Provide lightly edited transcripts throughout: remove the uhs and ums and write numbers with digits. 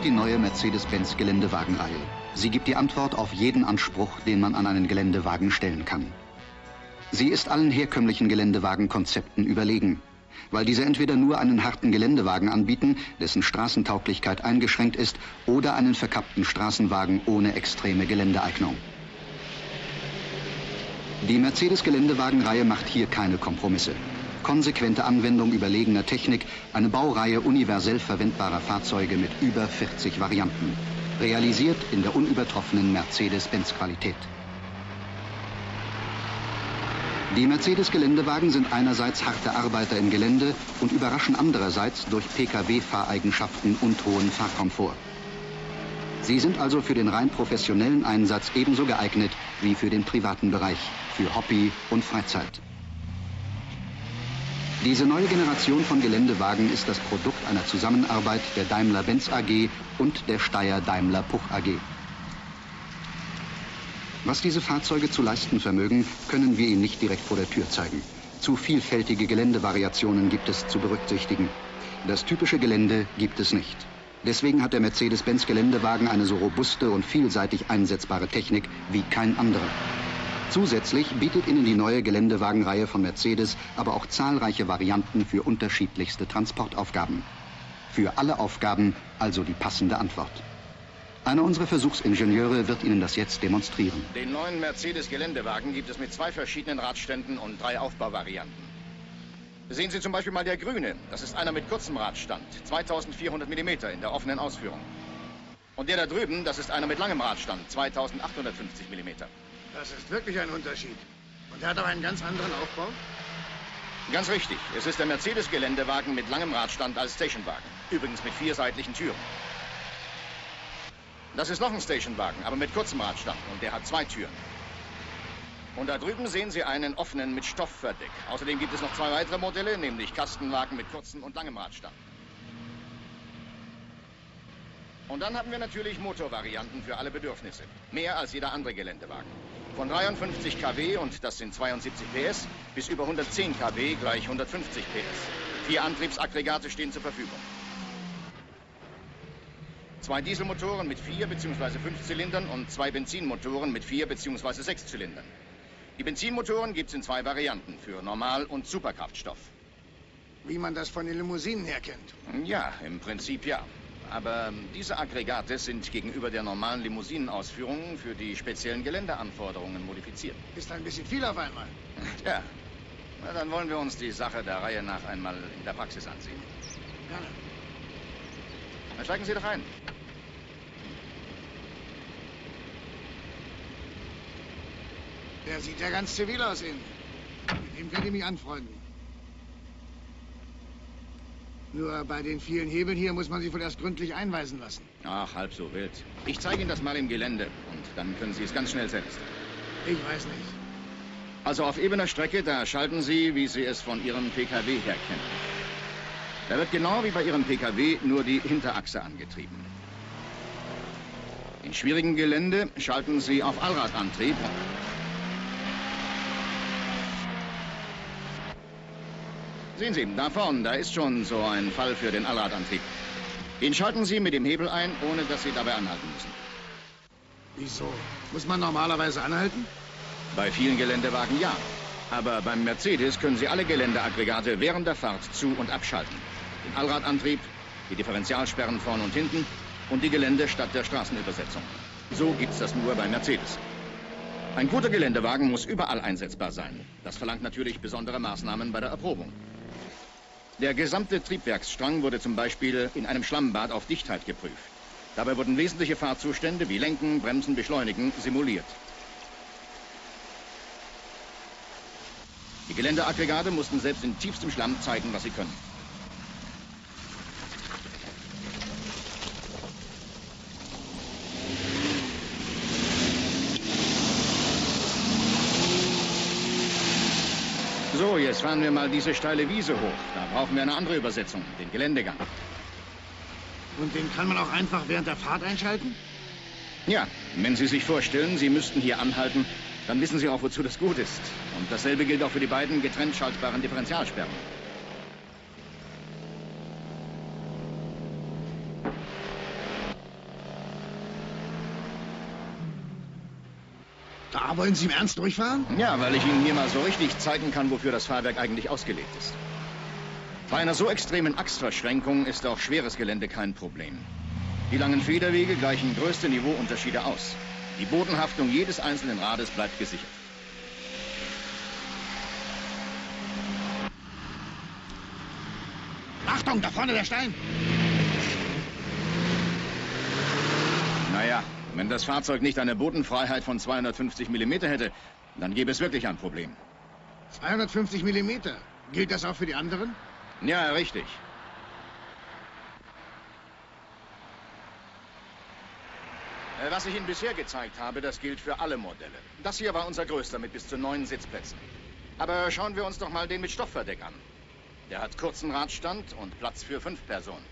die neue Mercedes-Benz Geländewagenreihe. Sie gibt die Antwort auf jeden Anspruch, den man an einen Geländewagen stellen kann. Sie ist allen herkömmlichen Geländewagenkonzepten überlegen, weil diese entweder nur einen harten Geländewagen anbieten, dessen Straßentauglichkeit eingeschränkt ist, oder einen verkappten Straßenwagen ohne extreme Geländeeignung. Die Mercedes-Geländewagenreihe macht hier keine Kompromisse. Konsequente Anwendung überlegener Technik, eine Baureihe universell verwendbarer Fahrzeuge mit über 40 Varianten. Realisiert in der unübertroffenen Mercedes-Benz-Qualität. Die Mercedes-Geländewagen sind einerseits harte Arbeiter im Gelände und überraschen andererseits durch Pkw-Fahreigenschaften und hohen Fahrkomfort. Sie sind also für den rein professionellen Einsatz ebenso geeignet wie für den privaten Bereich, für Hobby und Freizeit. Diese neue Generation von Geländewagen ist das Produkt einer Zusammenarbeit der Daimler-Benz AG und der Steyr-Daimler-Puch AG. Was diese Fahrzeuge zu leisten vermögen, können wir Ihnen nicht direkt vor der Tür zeigen. Zu vielfältige Geländevariationen gibt es zu berücksichtigen. Das typische Gelände gibt es nicht. Deswegen hat der Mercedes-Benz Geländewagen eine so robuste und vielseitig einsetzbare Technik wie kein anderer. Zusätzlich bietet Ihnen die neue Geländewagenreihe von Mercedes aber auch zahlreiche Varianten für unterschiedlichste Transportaufgaben. Für alle Aufgaben also die passende Antwort. Einer unserer Versuchsingenieure wird Ihnen das jetzt demonstrieren. Den neuen Mercedes-Geländewagen gibt es mit 2 verschiedenen Radständen und 3 Aufbauvarianten. Sehen Sie zum Beispiel mal der grüne. Das ist einer mit kurzem Radstand, 2400 mm in der offenen Ausführung. Und der da drüben, das ist einer mit langem Radstand, 2850 mm. Das ist wirklich ein Unterschied. Und er hat auch einen ganz anderen Aufbau? Ganz richtig. Es ist der Mercedes-Geländewagen mit langem Radstand als Stationwagen. Übrigens mit 4 seitlichen Türen. Das ist noch ein Stationwagen, aber mit kurzem Radstand. Und der hat 2 Türen. Und da drüben sehen Sie einen offenen mit Stoffverdeck. Außerdem gibt es noch 2 weitere Modelle, nämlich Kastenwagen mit kurzem und langem Radstand. Und dann haben wir natürlich Motorvarianten für alle Bedürfnisse. Mehr als jeder andere Geländewagen. Von 53 kW, und das sind 72 PS, bis über 110 kW gleich 150 PS. 4 Antriebsaggregate stehen zur Verfügung. 2 Dieselmotoren mit 4 bzw. 5 Zylindern und 2 Benzinmotoren mit 4 bzw. 6 Zylindern. Die Benzinmotoren gibt es in 2 Varianten, für Normal- und Superkraftstoff. Wie man das von den Limousinen her kennt. Ja, im Prinzip ja. Aber diese Aggregate sind gegenüber der normalen Limousinenausführung für die speziellen Geländeanforderungen modifiziert. Ist ein bisschen viel auf einmal. Ja, na, dann wollen wir uns die Sache der Reihe nach einmal in der Praxis ansehen. Gerne. Dann steigen Sie doch ein. Der sieht ja ganz zivil aus innen. Mit dem könnt ihr mich anfreunden. Nur bei den vielen Hebeln hier muss man sich wohl erst gründlich einweisen lassen. Ach, halb so wild. Ich zeige Ihnen das mal im Gelände und dann können Sie es ganz schnell selbst. Ich weiß nicht. Also auf ebener Strecke, da schalten Sie, wie Sie es von Ihrem PKW her kennen. Da wird genau wie bei Ihrem PKW nur die Hinterachse angetrieben. In schwierigem Gelände schalten Sie auf Allradantrieb. Sehen Sie, da vorne, da ist schon so ein Fall für den Allradantrieb. Den schalten Sie mit dem Hebel ein, ohne dass Sie dabei anhalten müssen. Wieso? Muss man normalerweise anhalten? Bei vielen Geländewagen ja. Aber beim Mercedes können Sie alle Geländeaggregate während der Fahrt zu- und abschalten. Den Allradantrieb, die Differentialsperren vorne und hinten und die Gelände statt der Straßenübersetzung. So gibt's das nur bei Mercedes. Ein guter Geländewagen muss überall einsetzbar sein. Das verlangt natürlich besondere Maßnahmen bei der Erprobung. Der gesamte Triebwerksstrang wurde zum Beispiel in einem Schlammbad auf Dichtheit geprüft. Dabei wurden wesentliche Fahrzustände wie Lenken, Bremsen, Beschleunigen simuliert. Die Geländeaggregate mussten selbst in tiefstem Schlamm zeigen, was sie können. So, jetzt fahren wir mal diese steile Wiese hoch. Da brauchen wir eine andere Übersetzung, den Geländegang. Und den kann man auch einfach während der Fahrt einschalten? Ja, wenn Sie sich vorstellen, Sie müssten hier anhalten, dann wissen Sie auch, wozu das gut ist. Und dasselbe gilt auch für die beiden getrennt schaltbaren Differentialsperren. Aber wollen Sie im Ernst durchfahren? Ja, weil ich Ihnen hier mal so richtig zeigen kann, wofür das Fahrwerk eigentlich ausgelegt ist. Bei einer so extremen Achsverschränkung ist auch schweres Gelände kein Problem. Die langen Federwege gleichen größte Niveauunterschiede aus. Die Bodenhaftung jedes einzelnen Rades bleibt gesichert. Achtung, da vorne der Stein! Naja, wenn das Fahrzeug nicht eine Bodenfreiheit von 250 mm hätte, dann gäbe es wirklich ein Problem. 250 mm. Gilt das auch für die anderen? Ja, richtig. Was ich Ihnen bisher gezeigt habe, das gilt für alle Modelle. Das hier war unser größter mit bis zu 9 Sitzplätzen. Aber schauen wir uns doch mal den mit Stoffverdeck an. Der hat kurzen Radstand und Platz für 5 Personen.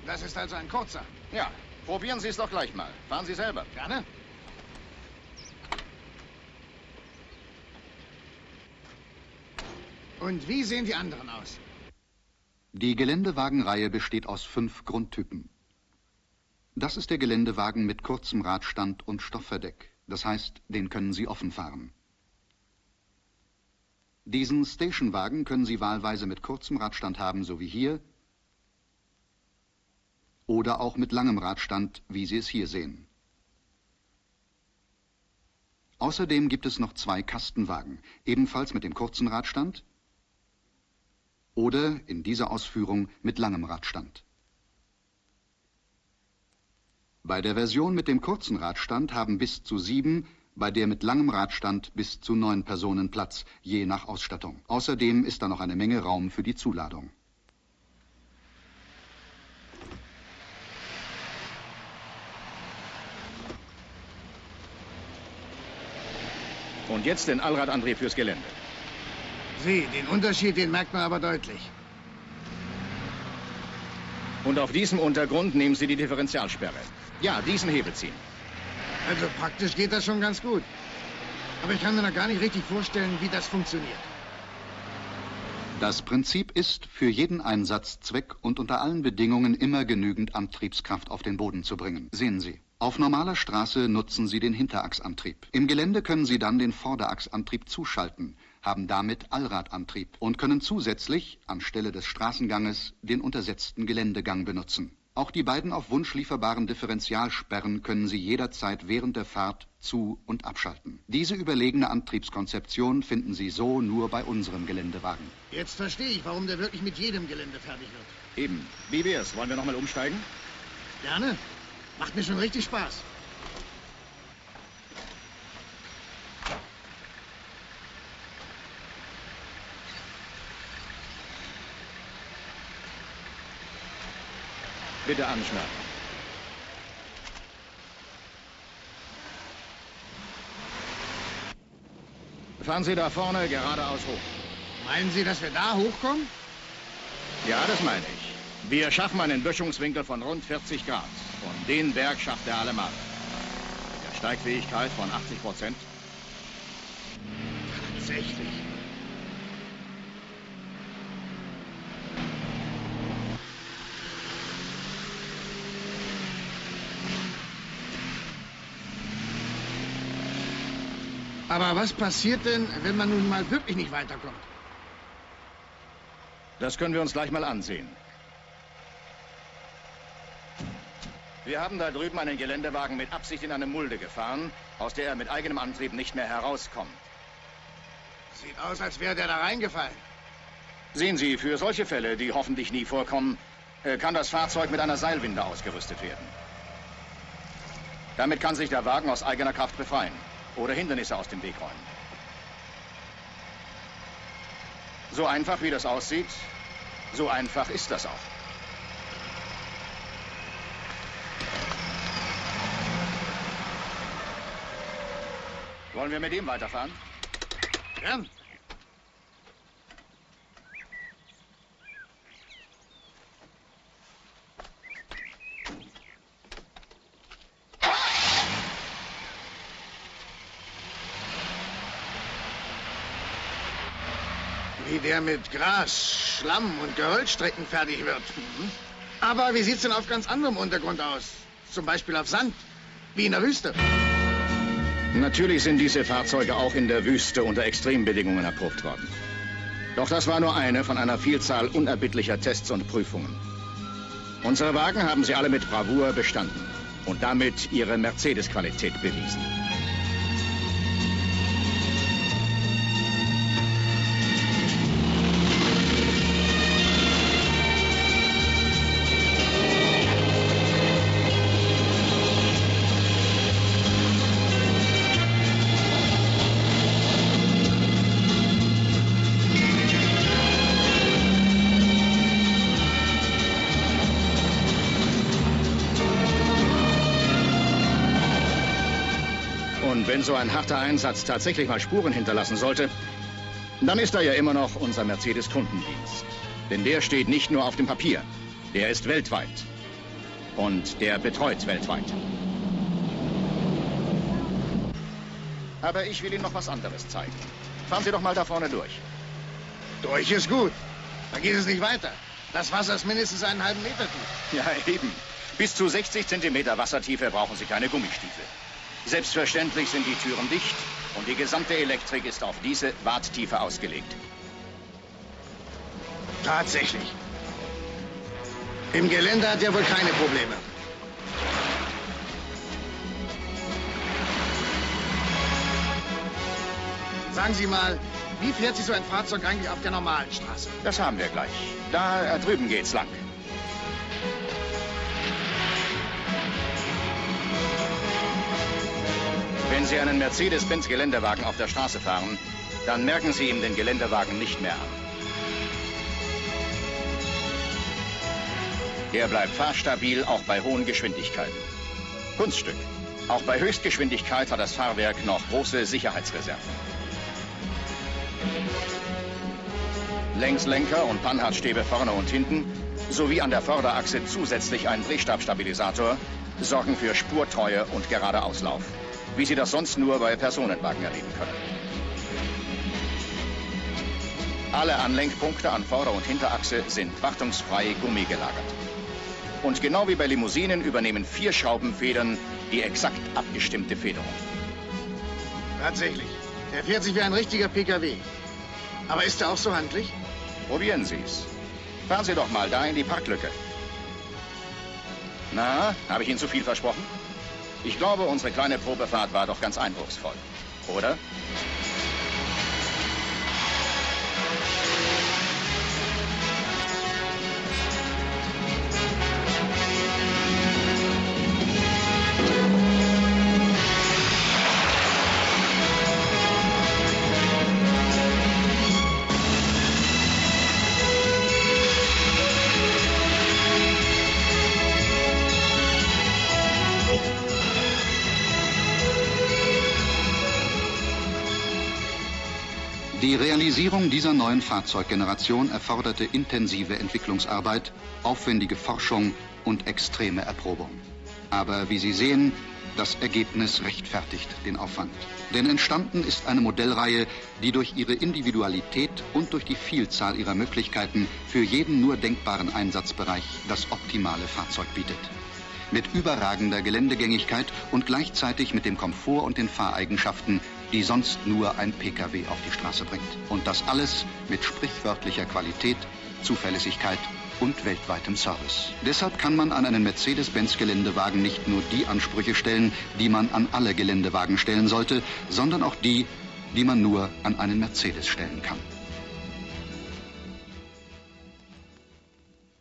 Das ist also ein kurzer. Ja, probieren Sie es doch gleich mal. Fahren Sie selber. Gerne. Und wie sehen die anderen aus? Die Geländewagenreihe besteht aus 5 Grundtypen. Das ist der Geländewagen mit kurzem Radstand und Stoffverdeck. Das heißt, den können Sie offen fahren. Diesen Stationwagen können Sie wahlweise mit kurzem Radstand haben, so wie hier, oder auch mit langem Radstand, wie Sie es hier sehen. Außerdem gibt es noch 2 Kastenwagen, ebenfalls mit dem kurzen Radstand oder in dieser Ausführung mit langem Radstand. Bei der Version mit dem kurzen Radstand haben bis zu 7, bei der mit langem Radstand bis zu 9 Personen Platz, je nach Ausstattung. Außerdem ist da noch eine Menge Raum für die Zuladung. Und jetzt den Allradantrieb fürs Gelände. Den Unterschied, den merkt man aber deutlich. Und auf diesem Untergrund nehmen Sie die Differentialsperre. Ja, diesen Hebel ziehen. Also praktisch geht das schon ganz gut. Aber ich kann mir noch gar nicht richtig vorstellen, wie das funktioniert. Das Prinzip ist, für jeden Einsatz Zweck und unter allen Bedingungen immer genügend Antriebskraft auf den Boden zu bringen. Sehen Sie. Auf normaler Straße nutzen Sie den Hinterachsantrieb. Im Gelände können Sie dann den Vorderachsantrieb zuschalten, haben damit Allradantrieb und können zusätzlich anstelle des Straßenganges den untersetzten Geländegang benutzen. Auch die beiden auf Wunsch lieferbaren Differentialsperren können Sie jederzeit während der Fahrt zu- und abschalten. Diese überlegene Antriebskonzeption finden Sie so nur bei unserem Geländewagen. Jetzt verstehe ich, warum der wirklich mit jedem Gelände fertig wird. Eben. Wie wär's? Wollen wir nochmal umsteigen? Gerne. Macht mir schon richtig Spaß. Bitte anschnallen. Fahren Sie da vorne geradeaus hoch. Meinen Sie, dass wir da hochkommen? Ja, das meine ich. Wir schaffen einen Böschungswinkel von rund 40 Grad. Und den Berg schafft er allemal. Mit der Steigfähigkeit von 80%. Tatsächlich. Aber was passiert denn, wenn man nun mal wirklich nicht weiterkommt? Das können wir uns gleich mal ansehen. Wir haben da drüben einen Geländewagen mit Absicht in eine Mulde gefahren, aus der er mit eigenem Antrieb nicht mehr herauskommt. Sieht aus, als wäre der da reingefallen. Sehen Sie, für solche Fälle, die hoffentlich nie vorkommen, kann das Fahrzeug mit einer Seilwinde ausgerüstet werden. Damit kann sich der Wagen aus eigener Kraft befreien oder Hindernisse aus dem Weg räumen. So einfach, wie das aussieht, so einfach ist das auch. Wollen wir mit ihm weiterfahren? Gern. Wie der mit Gras, Schlamm und Geröllstrecken fertig wird. Aber wie sieht's denn auf ganz anderem Untergrund aus? Zum Beispiel auf Sand, wie in der Wüste. Natürlich sind diese Fahrzeuge auch in der Wüste unter Extrembedingungen erprobt worden. Doch das war nur eine von einer Vielzahl unerbittlicher Tests und Prüfungen. Unsere Wagen haben sie alle mit Bravour bestanden und damit ihre Mercedes-Qualität bewiesen. Und wenn so ein harter Einsatz tatsächlich mal Spuren hinterlassen sollte, dann ist da ja immer noch unser Mercedes-Kundendienst. Denn der steht nicht nur auf dem Papier, der ist weltweit. Und der betreut weltweit. Aber ich will Ihnen noch was anderes zeigen. Fahren Sie doch mal da vorne durch. Durch ist gut. Da geht es nicht weiter. Das Wasser ist mindestens einen halben Meter tief. Ja, eben. Bis zu 60 Zentimeter Wassertiefe brauchen Sie keine Gummistiefel. Selbstverständlich sind die Türen dicht und die gesamte Elektrik ist auf diese Warttiefe ausgelegt. Tatsächlich. Im Gelände hat er wohl keine Probleme. Sagen Sie mal, wie fährt sich so ein Fahrzeug eigentlich auf der normalen Straße? Das haben wir gleich. Da drüben geht's lang. Wenn Sie einen Mercedes-Benz-Geländewagen auf der Straße fahren, dann merken Sie ihm den Geländewagen nicht mehr an. Er bleibt fahrstabil, auch bei hohen Geschwindigkeiten. Kunststück. Auch bei Höchstgeschwindigkeit hat das Fahrwerk noch große Sicherheitsreserven. Längslenker und Panhardstäbe vorne und hinten, sowie an der Vorderachse zusätzlich ein Drehstabstabilisator, sorgen für Spurtreue und gerade Auslauf, wie Sie das sonst nur bei Personenwagen erleben können. Alle Anlenkpunkte an Vorder- und Hinterachse sind wartungsfrei gummigelagert. Und genau wie bei Limousinen übernehmen 4 Schraubenfedern die exakt abgestimmte Federung. Tatsächlich. Er fährt sich wie ein richtiger PKW. Aber ist er auch so handlich? Probieren Sie es. Fahren Sie doch mal da in die Parklücke. Na, habe ich Ihnen zu viel versprochen? Ich glaube, unsere kleine Probefahrt war doch ganz eindrucksvoll, oder? Die Realisierung dieser neuen Fahrzeuggeneration erforderte intensive Entwicklungsarbeit, aufwendige Forschung und extreme Erprobung. Aber wie Sie sehen, das Ergebnis rechtfertigt den Aufwand. Denn entstanden ist eine Modellreihe, die durch ihre Individualität und durch die Vielzahl ihrer Möglichkeiten für jeden nur denkbaren Einsatzbereich das optimale Fahrzeug bietet. Mit überragender Geländegängigkeit und gleichzeitig mit dem Komfort und den Fahreigenschaften, die sonst nur ein PKW auf die Straße bringt. Und das alles mit sprichwörtlicher Qualität, Zuverlässigkeit und weltweitem Service. Deshalb kann man an einen Mercedes-Benz-Geländewagen nicht nur die Ansprüche stellen, die man an alle Geländewagen stellen sollte, sondern auch die, die man nur an einen Mercedes stellen kann.